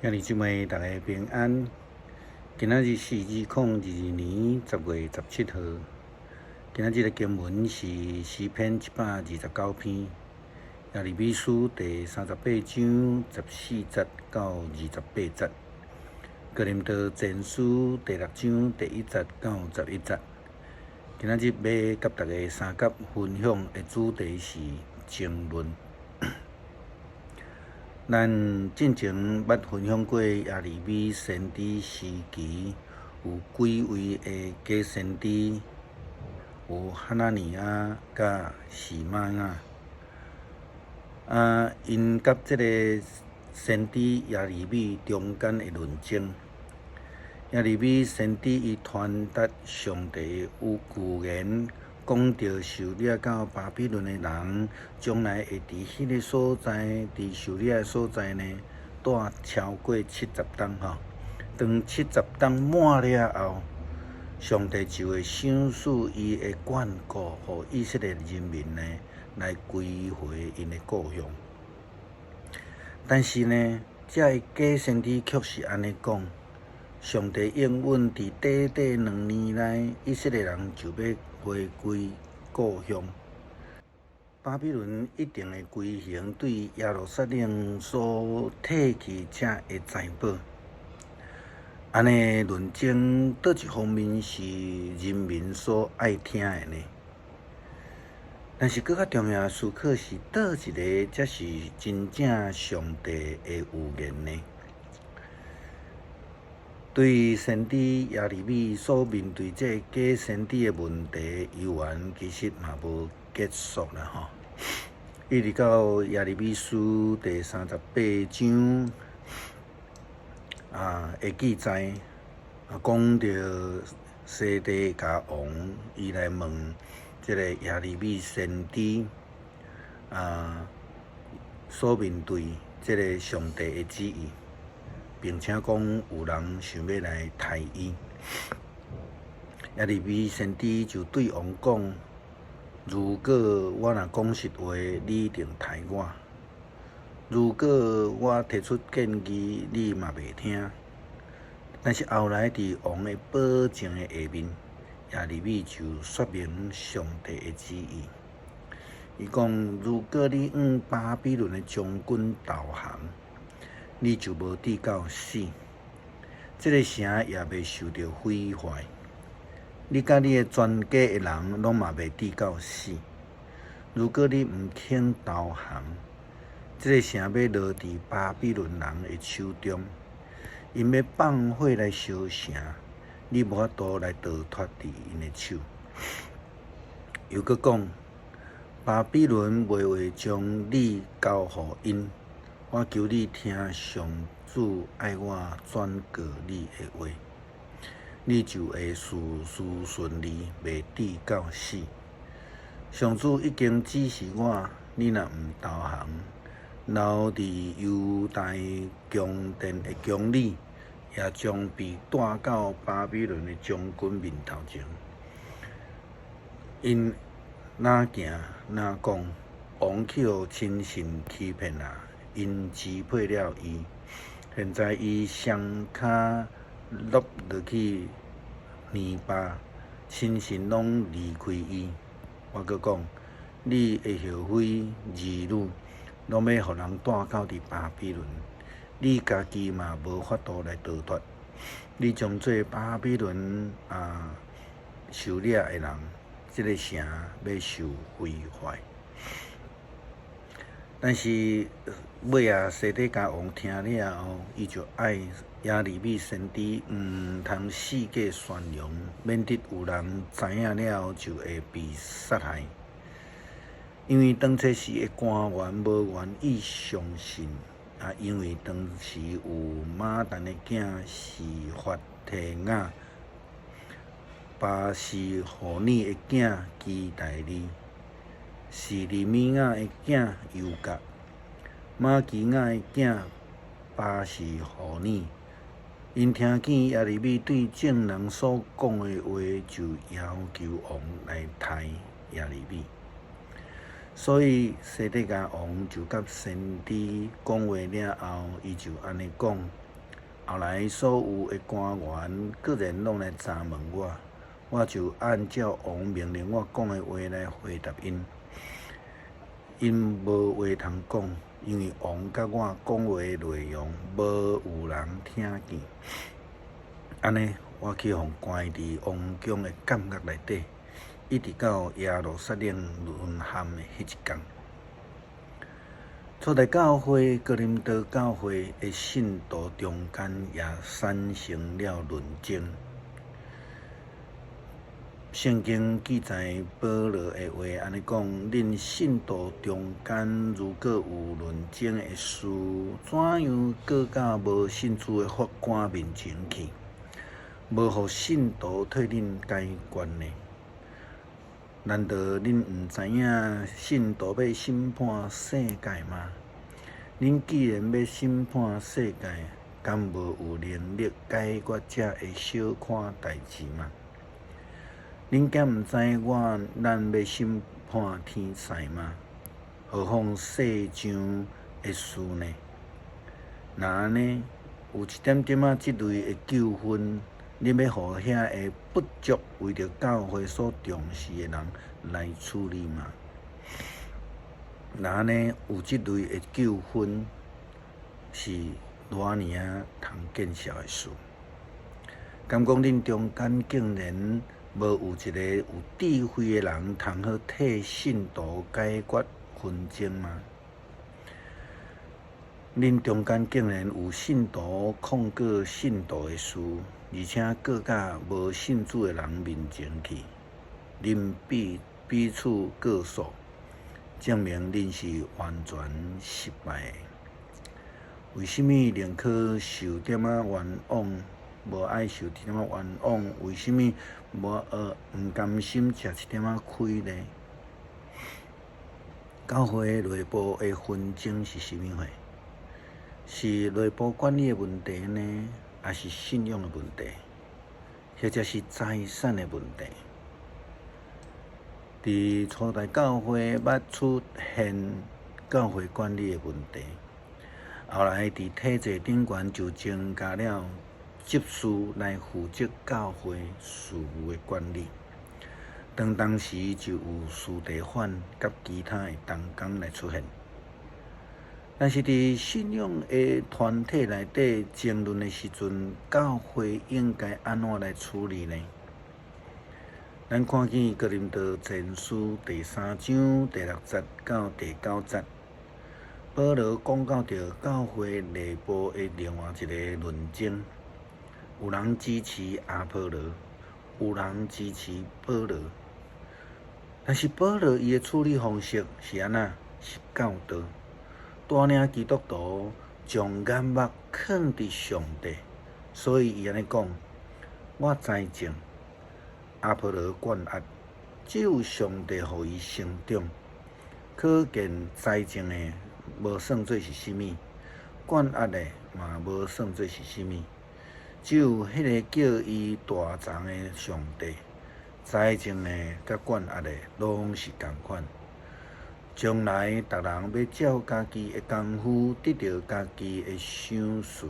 兄弟姊妹，大家平安。今仔日是2022年10月17号。今仔日的经文是诗篇129篇，耶利米书第38章14节到28节，哥林多前书第6章第1节到11节。今仔日要甲大家三角分享的主题是争论。咱之前捌分享过耶利米先知时期有几位的假先知，有哈拿尼亚甲示玛雅，因甲这个先知耶利米中间的论争。耶利米先知伊传达上帝有预言，讲到受掠到巴比伦的人，将来会伫迄个所在，伫受掠的所在呢，住超过70冬当70冬满了后，上帝就会赏赐伊的眷顾，互以色列人民呢来归回因的故乡。但是呢，这假先知却是安尼讲。上帝应允伫短短2年内，以色列人就要回归故乡。巴比伦一定会归还对耶路撒冷所摕去才会财宝。安尼论证倒一方面是人民所爱听的呢？但是更较重要的思考是，倒一个才是真正上帝的预言呢？对先知耶利米所面对这假先知的问题，犹原其实嘛无结束啦一直到耶利米书第38章的记载，讲到西底家王伊来问这个耶利米先知所面对这个上帝的旨意。并且讲有人想要来杀伊，耶利米先知就对王讲：如果我若讲实话，你一定杀我；如果我提出建议，你嘛袂听。但是后来伫王的保证的下面，耶利米就说明上帝的旨意。伊讲：如果你向巴比伦的将军投降，你就无抵到死，这个城也袂受到毁坏。你甲你的全家的人拢嘛袂抵到死。如果你毋肯投降，这个城要落伫巴比伦人的手中，因要放火来烧城，你无法度来逃脱伫因的手。又搁讲，巴比伦袂会将你交互因。我求你听上主爱我转告你的话，你就会事事顺利，袂抵到死。上主已经指示我，你若毋投降，留伫犹大宫殿的宫里，也将被带到巴比伦的将军面头前。因哪行哪讲，王去互亲信欺骗因支配了伊，现在伊双骹落去泥巴，亲信拢离开伊。我搁讲，你会后悔儿女，拢要互人带到伫巴比伦，你家己嘛无法度来逃脱。你将做巴比伦受掠的人，这个城要受毁坏。但是尾西底家王听了后，伊就爱耶利米先知毋通四界宣扬，免得有人知影了后就会被杀害。因为当初时的官员无愿意相信，因为当时有马但的囝是法提雅，巴是互你的囝基代利。是利米亚的囝犹甲，马基亚的囝巴是互你。因听见耶利米对众人所讲的话，就要求王来杀耶利米。所以西底家王就甲先知讲话了后，伊就安尼讲：后来所有的官员个人拢来查问我，我就按照王命令我讲的话来回答因。因无话通讲，因为王甲我讲话内容无有人听见。安尼，我去互关伫王宫的监狱内底，一直到耶路撒冷沦陷的迄一天。初代教会哥林多教会的信徒中间也产生了论争。圣经记载保罗的话，安尼讲：恁信徒中间如果有论争的事，怎样搁到无信主的法官面前去？无互信徒替恁解决呢？难道恁毋知影信徒要审判世界吗？恁既然要审判世界，敢无有能力解决这个小看代志吗？恁敢毋知咱要审判天灾吗？何况世上的事呢？那安尼有一点点仔即类的纠纷，你要互遐个不足为着教会所重视的人来处理吗？那安尼有即类的纠纷，是偌尔啊通见效的事？敢讲恁中间竟然无有一个有智慧的人，通好替信徒解决纷争吗？恁中间竟然有信徒控告信徒的事，而且搁甲无信主的人面前去，恁彼此告诉，证明恁是完全失败的。为什么宁可受点仔冤枉，无爱受点仔冤枉？为什么毋甘心吃一点仔亏呢？教会内部的纷争是甚物货？是内部管理的问题呢，还是信仰的问题，或者是财产的问题？伫初代教会捌出现教会管理的问题，后来伫体制顶悬就增加了执事来负责教会事务的管理。当时就有司地犯甲其他的同工来出现。但是伫信仰的团体内底争论的时阵，教会应该安怎来处理呢？咱看见哥林多前书第3章第6节到第9节，保罗讲到着教会内部的另外一个论争，有人支持阿波罗，有人支持保罗。但是保罗伊的处理方式是安那？是教导。带领基督徒将眼目放伫上帝，所以伊安尼讲：我栽种，阿波罗灌压，只有上帝互伊成长。可见栽种的无算做是甚物，灌压的嘛无算做是甚物，只有迄个叫伊大长的上帝。栽种的甲灌压的拢是同款。将来，逐人要照家己的功夫得到家己的赏赐，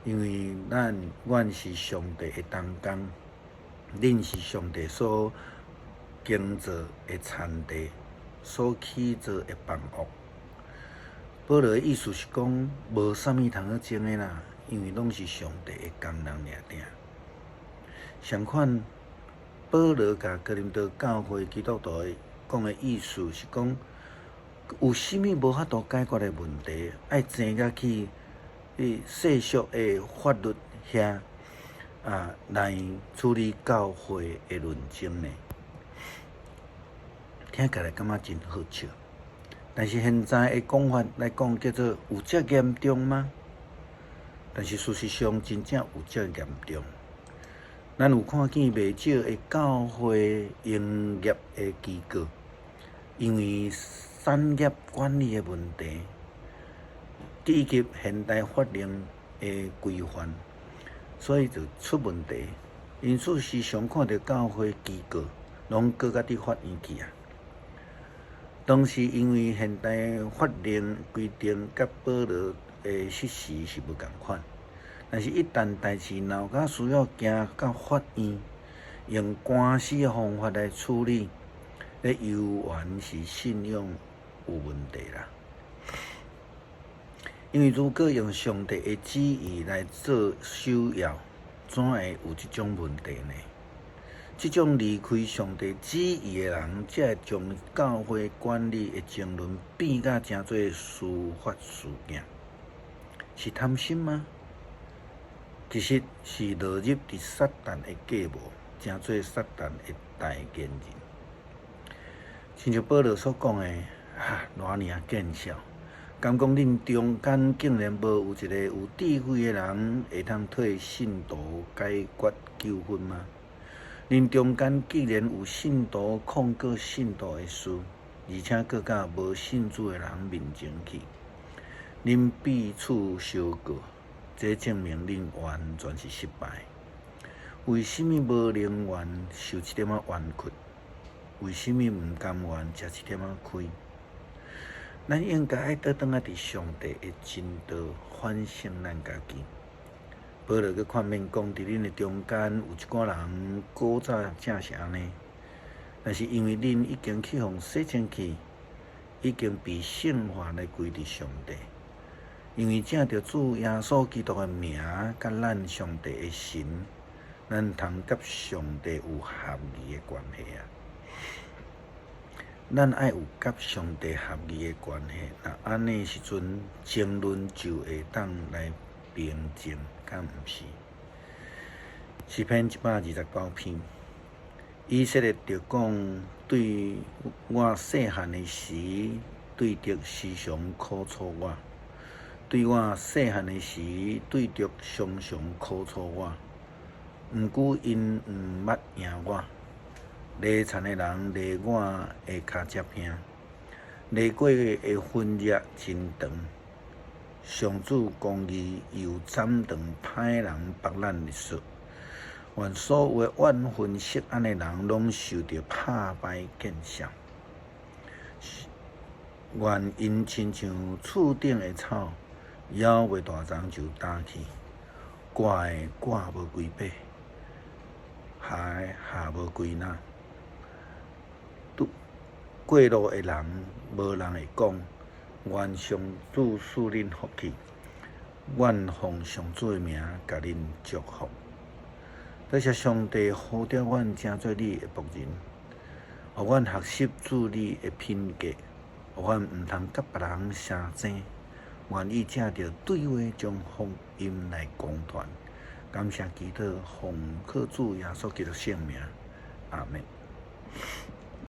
因为阮是上帝的同工，恁是上帝所建造的产地，所起造的房屋。保罗的意思是讲，无啥物通好争的啦，因为拢是上帝的工人尔定。相反，保罗甲哥林多教会基督徒的讲的意思是讲，有甚物无法度解决的问题，爱争甲去世俗的法律遐来处理教会的论争呢？听起来感觉真好笑。但是现在的讲法来讲，叫做有遮严重吗？但是事实上真正有遮严重。咱有看见袂少的教会营业的机构，因为产业管理的问题，以及现代法令的规范，所以就出问题。因此时常看到教会机构拢告到伫法院去啊。当时因为现代法令规定甲保罗的实施是无共款，但是，一旦代志闹到需要行到法院，用官司的方法来处理，咧游玩是信用有问题啦。因为如果用上帝的旨意来做首要，怎会有即种问题呢？即种离开上帝旨意的人，才会将教会管理的争论变甲诚侪司法事件，是贪心吗？其实是落入伫撒旦的计谋，诚做撒旦的代言人。亲像保罗所讲的，偌尔见笑。敢讲恁中间竟然无有一个有智慧的人，会通替信徒解决纠纷吗？恁中间既然有信徒控告信徒的事，而且佫甲无信主的人面前去，恁彼此相告，这证明恁完全是失败。为什么无宁愿受一点仔冤屈？为什么毋甘愿食一点仔亏？咱应该爱倒转伫上帝的真道反省咱家己。保罗佮劝勉讲，伫恁的中间有一寡人古早正是安尼，但是因为恁已经去互洗清气，已经被圣化来归伫上帝。因为正着主耶稣基督的名，甲咱上帝的神，咱通甲上帝有合宜的关系啊。咱爱有甲上帝合宜的关系，那安尼时阵争论就会当来平静，敢毋是？诗篇129篇，以色列着讲：对我细汉的时，对着时常苦楚我；对我细汉的时，对着常常苦楚我。毋过因毋捌赢我。犁田的人犁我的骹接兄，犁过的分野真长。上主公义又斩断歹人别咱的说，愿所有的怨恨色暗的人，拢受到拍败见效。愿因亲像厝顶的草，摇袂大丛就干去，挂的挂无归尾，下的下无归哪。过路的人，无人会讲，愿上主赐恁福气，愿奉上主的名甲恁祝福。多谢上帝呼召阮成做你的仆人，互阮学习主你的品格，互阮毋通甲别人相争，愿意借着对话将福音来公传。感谢祈祷，奉靠主耶稣基督圣名，阿门。